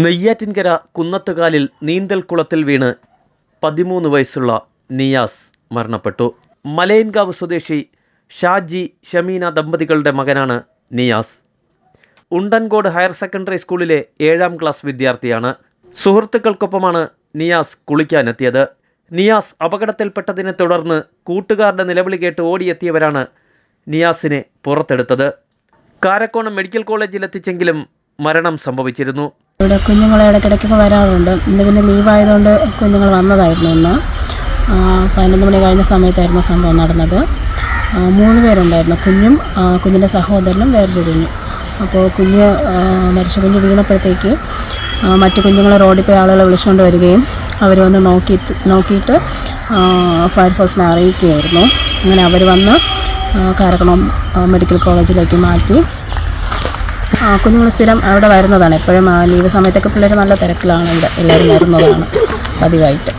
നെയ്യാറ്റിൻകര കുന്നത്തുകാലിൽ നീന്തൽക്കുളത്തിൽ വീണ് 13 വയസ്സുള്ള നിയാസ് മരണപ്പെട്ടു. മലയൻകാവ് സ്വദേശി ഷാജി ഷമീന ദമ്പതികളുടെ മകനാണ് നിയാസ്. ഉണ്ടൻകോട് ഹയർ സെക്കൻഡറി സ്കൂളിലെ 7ാം ക്ലാസ് വിദ്യാർത്ഥിയാണ്. സുഹൃത്തുക്കൾക്കൊപ്പമാണ് നിയാസ് കുളിക്കാനെത്തിയത്. നിയാസ് അപകടത്തിൽപ്പെട്ടതിനെ തുടർന്ന് കൂട്ടുകാരുടെ നിലവിളി കേട്ട് ഓടിയെത്തിയവരാണ് നിയാസിനെ പുറത്തെടുത്തത്. കാരക്കോണം മെഡിക്കൽ കോളേജിലെത്തിച്ചെങ്കിലും മരണം സംഭവിച്ചിരുന്നു. ഇവിടെ കുഞ്ഞുങ്ങളെ ഇടയ്ക്കിടയ്ക്കൊക്കെ വരാറുണ്ട്. ഇന്ന് പിന്നെ ലീവായതുകൊണ്ട് കുഞ്ഞുങ്ങൾ വന്നതായിരുന്നു. ഇന്ന് 11 മണി കഴിഞ്ഞ സമയത്തായിരുന്നു സംഭവം നടന്നത്. 3 പേരുണ്ടായിരുന്നു. കുഞ്ഞിൻ്റെ സഹോദരനും വേറൊരു കുഞ്ഞും. അപ്പോൾ മരിച്ച കുഞ്ഞ് വീണപ്പോഴത്തേക്ക് മറ്റു കുഞ്ഞുങ്ങളെ റോഡിൽ പോയി ആളുകളെ വിളിച്ചുകൊണ്ട് വരികയും അവർ വന്ന് നോക്കിയിട്ട് ഫയർഫോഴ്സിനെ അറിയിക്കുകയായിരുന്നു. അങ്ങനെ അവർ വന്ന് കാരക്കോണം മെഡിക്കൽ കോളേജിലേക്ക് മാറ്റി. കുഞ്ഞുങ്ങൾ സ്ഥിരം അവിടെ വരുന്നതാണ്. എപ്പോഴും ലീവ് സമയത്തൊക്കെ പിള്ളേർ നല്ല തിരക്കിലാണ്. ഇവിടെ എല്ലാവരും വരുന്നതാണ് പതിവായിട്ട്.